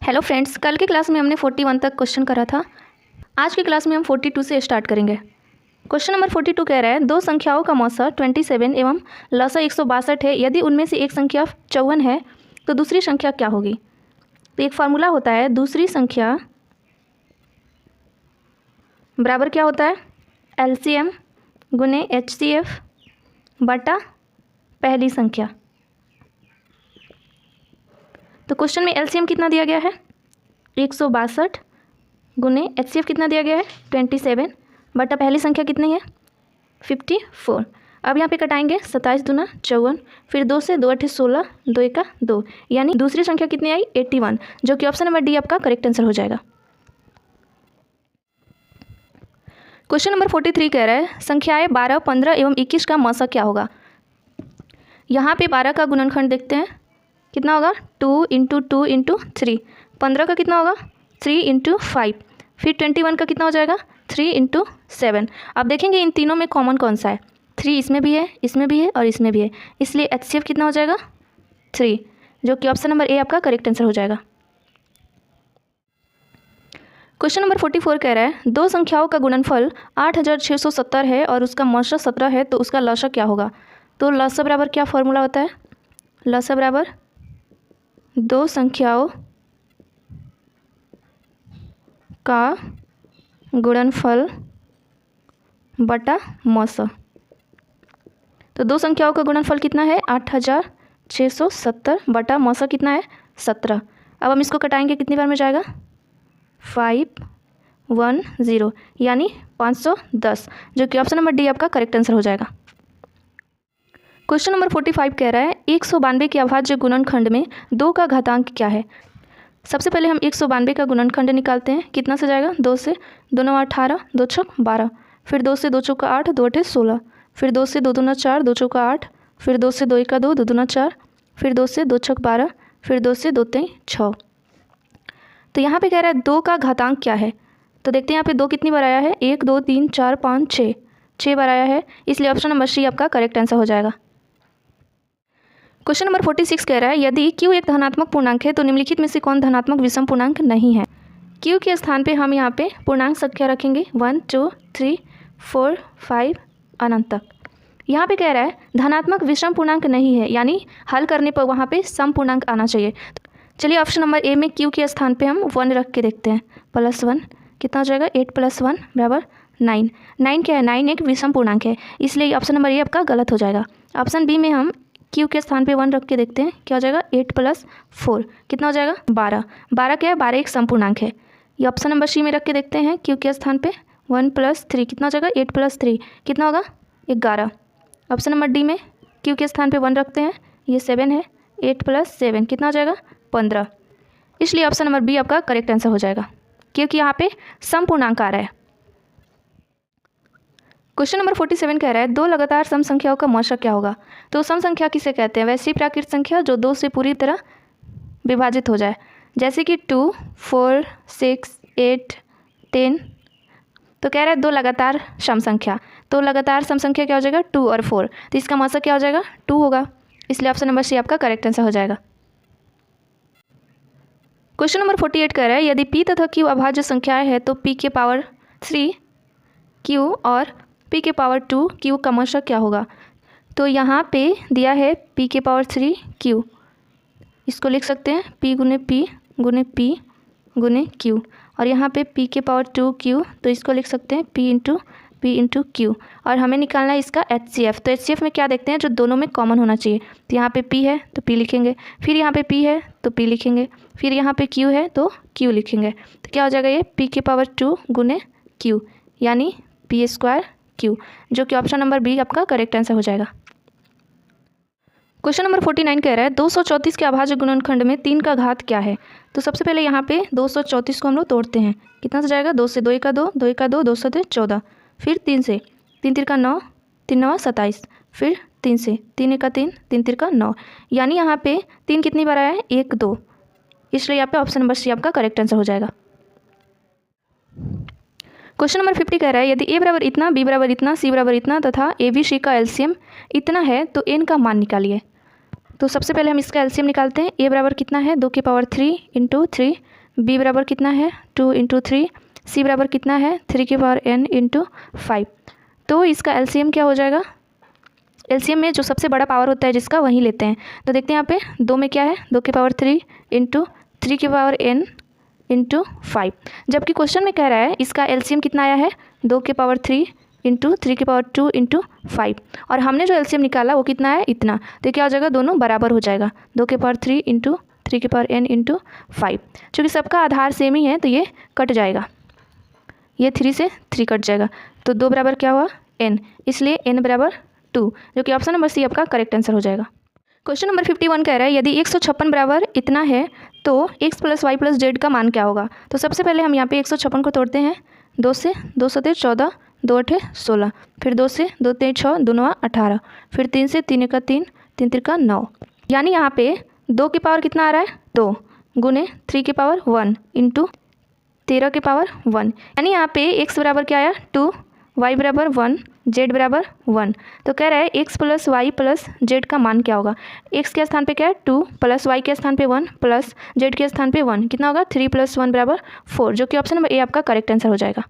Hello friends, कल की class में हमने 41 तक क्वेश्चन करा था। आज की क्लास में हम 42 से स्टार्ट करेंगे। क्वेश्चन नंबर 42 कह रहा है दो संख्याओं का मौसा 27 एवं लसा 162 है। यदि उनमें से एक संख्या 54 है तो दूसरी संख्या क्या होगी। तो एक फार्मूला होता है, दूसरी संख्या बराबर क्या होता है, LCM गुने HCF बटा पहली संख्या। तो क्वेश्चन में LCM कितना दिया गया है 162 गुने HCF कितना दिया गया है 27 बटा पहली संख्या कितनी है 54। अब यहाँ पे कटाएंगे 27 दूना 54, फिर 2 से 2 8 16, 2 1 2, यानी दूसरी संख्या कितनी आई 81, जो कि ऑप्शन नंबर डी आपका करेक्ट आंसर हो जाएगा। क्वेश्चन नंबर 43 कह रहा है संख्याएं 12, 15 एवं 21 का मौसा क्या होगा। यहाँ पे 12 का गुणनखंड देखते हैं कितना होगा 2 इंटू 2 इंटू 3, 15 का कितना होगा 3 इंटू 5, फिर 21 का कितना हो जाएगा 3 इंटू 7। अब देखेंगे इन तीनों में कॉमन कौन सा है, 3 इसमें भी है, इसमें भी है और इसमें भी है, इसलिए HCF कितना हो जाएगा 3, जो कि ऑप्शन नंबर ए आपका करेक्ट आंसर हो जाएगा। क्वेश्चन नंबर 44 कह रहा है दो संख्याओं का गुणनफल 8670 है और उसका मौसा 17 है, तो उसका लसा क्या होगा। तो लसा बराबर क्या फॉर्मूला होता है, लसा बराबर दो संख्याओं का गुणनफल बटा मौसा। तो दो संख्याओं का गुणनफल कितना है 8670 बटा मौसा कितना है 17। अब हम इसको कटाएंगे कितनी बार में जाएगा 510, यानी 510, जो कि ऑप्शन नंबर डी आपका करेक्ट आंसर हो जाएगा। क्वेश्चन नंबर 45 कह रहा है 192 के अभाज्य गुणनखंड में 2 का घातांक क्या है। सबसे पहले हम 192 का गुणनखंड निकालते हैं, कितना से जाएगा 2 से 2 9 18, 2 6 12, फिर 2 से 2 चौका 8, 2 8 16, फिर 2 से 2 दूना 4, 2 चौका 8, फिर 2 से 2 1 2, 2 दूना 4, फिर 2 से 2 छक 12, फिर 2 से 2 3 6। तो यहाँ पे कह रहा है 2 का घातांक क्या है। तो देखते हैं यहाँ पे 2 कितनी बार आया है 1 2 3 4 5 6 बार आया है, इसलिए ऑप्शन नंबर सी आपका करेक्ट आंसर हो जाएगा। क्वेश्चन नंबर 46 कह रहा है यदि Q एक धनात्मक पूर्णांक है तो निम्नलिखित में से कौन धनात्मक विषम पूर्णांक नहीं है। Q के स्थान पे हम यहाँ पे पूर्णांक संख्या रखेंगे 1 2 3 4 5 अनंत तक। यहाँ पे कह रहा है धनात्मक विषम पूर्णांक नहीं है, यानी हल करने पर वहाँ पे सम पूर्णांक आना चाहिए। चलिए ऑप्शन नंबर ए में Q के स्थान पे हम 1 रख के देखते हैं, +1 कितना हो जाएगा 8 + 1 बराबर 9। 9 क्या है 9 एक विषम पूर्णांक है, इसलिए ऑप्शन नंबर ए आपका गलत हो जाएगा। ऑप्शन बी में हम Q के स्थान पे 1 रख के देखते हैं, क्या हो जाएगा 8 + 4 कितना हो जाएगा 12। 12 क्या है 12 एक समपूर्णांक है। ये ऑप्शन नंबर सी में रख के देखते हैं, Q के स्थान पे 1 + 3 कितना हो जाएगा 8 + 3 कितना होगा 11। ऑप्शन नंबर डी में Q के स्थान पे 1 रखते हैं, ये 7 है, 8 + 7 कितना हो जाएगा 15, इसलिए ऑप्शन नंबर बी आपका करेक्ट आंसर हो जाएगा, क्योंकि यहाँ पे समपूर्णांक आ रहा है। क्वेश्चन नंबर 47 कह रहा है दो लगातार सम संख्याओं का मौसा क्या होगा। तो सम संख्या किसे कहते हैं, वैसी प्राकृत संख्या जो 2 से पूरी तरह विभाजित हो जाए, जैसे कि 2 4 6 8 10। तो कह रहा है दो लगातार सम संख्या, तो लगातार सम संख्या क्या हो जाएगा 2 और 4, तो इसका मौसा क्या हो जाएगा 2 होगा, इसलिए ऑप्शन नंबर सी आपका करेक्ट आंसर हो जाएगा। क्वेश्चन नंबर 48 कह रहा है यदि P तथा Q अभाज्य संख्याएं है तो P के पावर 3 Q और P के पावर 2 Q का मौसा क्या होगा। तो यहाँ पे दिया है P के पावर 3 Q, इसको लिख सकते हैं P गुने P गुने P गुने Q, और यहाँ पे P के पावर 2 Q, तो इसको लिख सकते हैं P इंटू Q, और हमें निकालना है इसका HCF। तो HCF में क्या देखते हैं जो दोनों में कॉमन होना चाहिए, तो यहाँ पे P है तो P लिखेंगे, फिर यहाँ पे P है तो P लिखेंगे, फिर यहाँ पे Q है तो Q लिखेंगे, तो क्या हो जाएगा ये P के पावर 2 गुने Q, यानी P² Q, जो कि ऑप्शन नंबर बी आपका करेक्ट आंसर हो जाएगा। क्वेश्चन नंबर 49 कह रहा है 234 के अभाज्य गुणनखंड में 3 का घात क्या है। तो सबसे पहले यहाँ पे 234 को हम लोग तोड़ते हैं, कितना से जाएगा 2 से 2 1 2, 2 1 2, 2 से 14, फिर 3 से 3 3 का 9, 3 9 27, फिर 3 से 3 1 3, 3 3 का 9, यानी यहाँ पे 3 कितनी बार आया है 1 2, इसलिए यहाँ पे ऑप्शन नंबर सी आपका करेक्ट आंसर हो जाएगा। क्वेश्चन नंबर 50 कह रहा है यदि A बराबर इतना, B बराबर इतना, C बराबर इतना तथा ABC का LCM इतना है तो n का मान निकालिए। तो सबसे पहले हम इसका LCM निकालते हैं। A बराबर कितना है 2 की पावर 3 इंटू 3 बी बराबर कितना है 2 इंटू 3, सी बराबर कितना है 3 की पावर n इंटू 5। तो इसका एलसीएम क्या हो जाएगा, एलसीएम में जो सबसे बड़ा पावर होता है जिसका वही लेते हैं। तो देखते हैं यहाँ पे 2 में क्या है 2 की पावर 3 इंटू 3 की पावर n इंटू 5, जबकि क्वेश्चन में कह रहा है इसका एलसीएम कितना आया है 2 की पावर 3 इंटू 3 की पावर 2 इंटू 5, और हमने जो एलसीएम निकाला वो कितना है इतना। तो क्या हो जाएगा, दोनों बराबर हो जाएगा, 2 की पावर 3 इंटू 3 की पावर n इंटू 5। चूँकि सबका आधार सेम ही है तो ये कट जाएगा, ये 3 से 3 कट जाएगा, तो 2 बराबर क्या हुआ n, इसलिए n बराबर 2, जो कि ऑप्शन नंबर सी आपका करेक्ट आंसर हो जाएगा। क्वेश्चन नंबर 51 कह रहा है यदि 156 बराबर इतना है तो x plus Y plus Z का मान क्या होगा। तो सबसे पहले हम यहाँ पे 156 को तोड़ते हैं, 2 से 2 सते 14, 2 8 16, फिर 2 से 2 3 6, 2 9 18, फिर 3 से 3 1 3, 3 3 का 9, यानी यहाँ पे 2 की पावर कितना आ रहा है 2 गुने 3 की पावर 1 इंटू 13 की पावर 1, यानी यहाँ पे x बराबर क्या आया 2, y बराबर 1, z बराबर 1। तो कह रहा है x plus Y plus Z का मान क्या होगा। x के स्थान पे क्या है 2, प्लस y के स्थान पे 1, प्लस z के स्थान पे 1, कितना होगा 3 + 1 बराबर 4, जो कि ऑप्शन नंबर ए आपका करेक्ट आंसर हो जाएगा।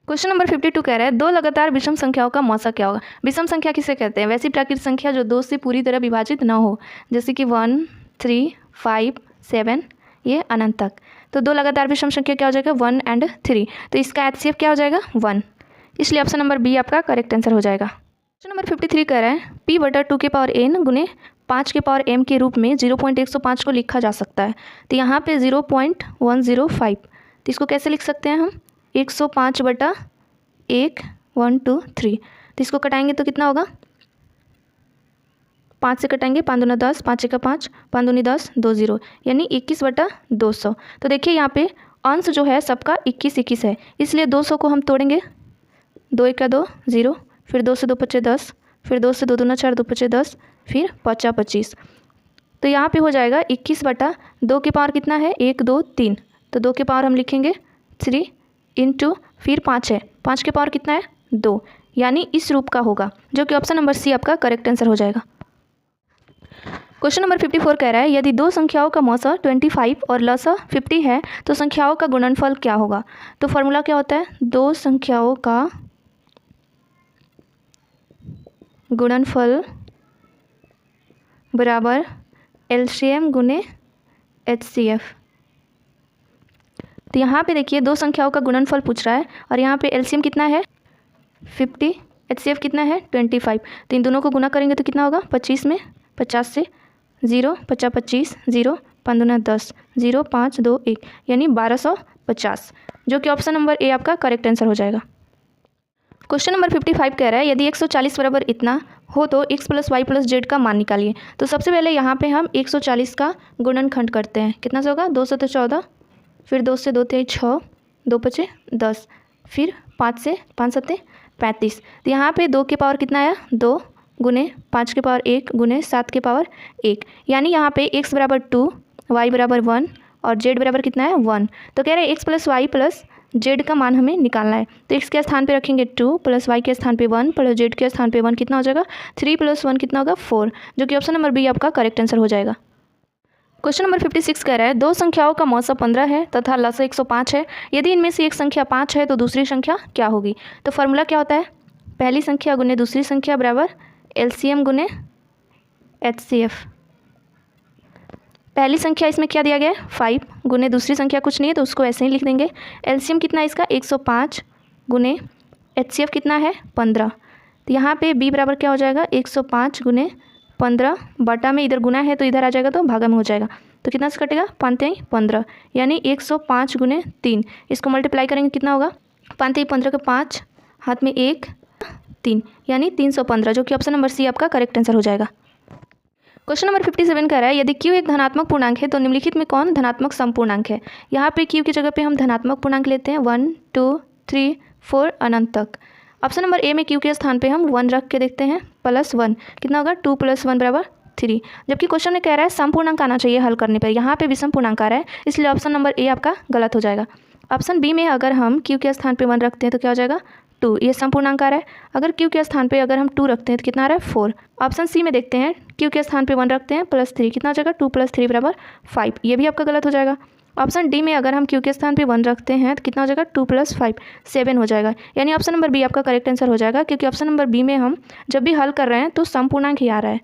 क्वेश्चन नंबर 52 कह रहा है 2 लगातार विषम संख्याओं का मौसा क्या होगा। विषम संख्या किसे कहते हैं, वैसी प्राकृतिक संख्या जो 2 से पूरी तरह विभाजित न हो, जैसे कि 1 3 5 7 ये अनंत तक। तो 2 लगातार विषम संख्या क्या हो जाएगा 1 और 3, तो इसका HCF क्या हो जाएगा 1, इसलिए ऑप्शन नंबर बी आपका करेक्ट आंसर हो जाएगा। क्वेश्चन नंबर 53 कह रहा है p बटा 2 के पावर n गुने 5 के पावर m के रूप में 0.105 को लिखा जा सकता है। तो यहाँ पे 0.105, तो इसको कैसे लिख सकते हैं हम 105 बटा 1 1 2 3, तो इसको कटाएंगे तो कितना होगा 5 से कटाएंगे 5 दूना 10, 5 1 5, 5 दूनी 10, 2 0, यानी 21 बटा 200। तो देखिए यहाँ पे अंश जो है सबका 21 21 है, इसलिए 200 को हम तोड़ेंगे, 2 1 2 0, फिर 2 से 2 5 10, फिर 2 से 2 दूना 4, 2 5 10, फिर 5 25। तो यहाँ पे हो जाएगा 21 बटा 2 की पावर कितना है 1 2 3, तो 2 की पावर हम लिखेंगे 3 इंटू फिर 5 है, 5 की पावर कितना है 2, यानी इस रूप का होगा, जो कि ऑप्शन नंबर सी आपका करेक्ट आंसर हो जाएगा। क्वेश्चन नंबर 54 कह रहा है यदि 2 संख्याओं का मौसा 25 और लसा 50 है तो संख्याओं का गुणनफल क्या होगा। तो फॉर्मूला क्या होता है 2 संख्याओं का गुणनफल बराबर LCM गुने HCF। तो यहाँ पे देखिए 2 संख्याओं का गुणनफल पूछ रहा है और यहाँ पे LCM कितना है 50, HCF कितना है 25, तो इन दोनों को गुना करेंगे तो कितना होगा 25 में 50 से 0 50 25 0 5 दूना 10 0 5 2 1, यानी 1250, जो कि ऑप्शन नंबर ए आपका करेक्ट आंसर हो जाएगा। क्वेश्चन नंबर 55 कह रहा है यदि 140 बराबर इतना हो तो x plus Y plus Z का मान निकालिए। तो सबसे पहले यहाँ पे हम 140 का गुणनखंड करते हैं, कितना से होगा 2 से 14, फिर 2 से 2 3 6, 2 5 10, फिर 5 से 5 7 35। तो यहाँ पे 2 के पावर कितना आया 2 गुने 5 के पावर 1 गुने 7 के पावर 1, यानी यहाँ पे x बराबर 2, y बराबर 1 और z बराबर कितना है 1। तो कह रहे हैं x plus Y plus Z का मान हमें निकालना है। तो x के स्थान पे रखेंगे 2, प्लस y के स्थान पे 1, प्लस z के स्थान पे 1, कितना हो जाएगा 3 + 1 कितना होगा 4, जो कि ऑप्शन नंबर बी आपका करेक्ट आंसर हो जाएगा। क्वेश्चन नंबर 56 कह रहा है 2 संख्याओं का मौसा 15 है तथा लसा 105 है, यदि इनमें से एक संख्या 5 है तो दूसरी संख्या क्या होगी। तो फॉर्मूला क्या होता है पहली संख्या गुने दूसरी संख्या बराबर LCM गुने HCF। पहली संख्या इसमें क्या दिया गया है 5 गुने दूसरी संख्या कुछ नहीं है तो उसको ऐसे ही लिख देंगे। LCM कितना है इसका 105 गुने HCF कितना है 15। तो यहाँ पे b बराबर क्या हो जाएगा 105 गुने 15 बटा में इधर गुना है तो इधर आ जाएगा तो भागा में हो जाएगा, तो कितना से कटेगा 5 3 15, यानी 105 गुने 3, इसको मल्टीप्लाई करेंगे कितना होगा 5 3 15 के 5, हाथ में 1 3, यानी 315, जो कि ऑप्शन नंबर सी आपका करेक्ट आंसर हो जाएगा। क्वेश्चन नंबर 57 कह रहा है यदि q एक धनात्मक पूर्णांक है तो निम्नलिखित में कौन धनात्मक समपूर्णांक है। यहाँ पे q की जगह पे हम धनात्मक पूर्णांक लेते हैं 1 2 3 4 अनंत तक। ऑप्शन नंबर ए में q के स्थान पे हम 1 रख के देखते हैं, +1 कितना होगा 2 + 1 बराबर 3, जबकि क्वेश्चन में कह रहा है समपूर्णांक आना चाहिए हल करने पर, यहाँ पे विषम पूर्णांक आ रहा है, इसलिए ऑप्शन नंबर ए आपका गलत हो जाएगा। ऑप्शन बी में अगर हम q के स्थान पे 1 रखते हैं तो क्या हो जाएगा 2, ये समपूर्णांक आ रहा है। अगर Q के स्थान पे अगर हम 2 रखते हैं तो कितना आ रहा है 4। ऑप्शन सी में देखते हैं, Q के स्थान पे 1 रखते हैं +3, कितना हो जाएगा 2 + 3 = 5, ये भी आपका गलत हो जाएगा। ऑप्शन डी में अगर हम Q के स्थान पे 1 रखते हैं तो कितना हो जाएगा 2 + 5 7 हो जाएगा। यानी ऑप्शन नंबर बी आपका करेक्ट आंसर हो जाएगा, क्योंकि ऑप्शन नंबर बी में हम जब भी हल कर रहे हैं तो समपूर्णांक ही आ रहा है।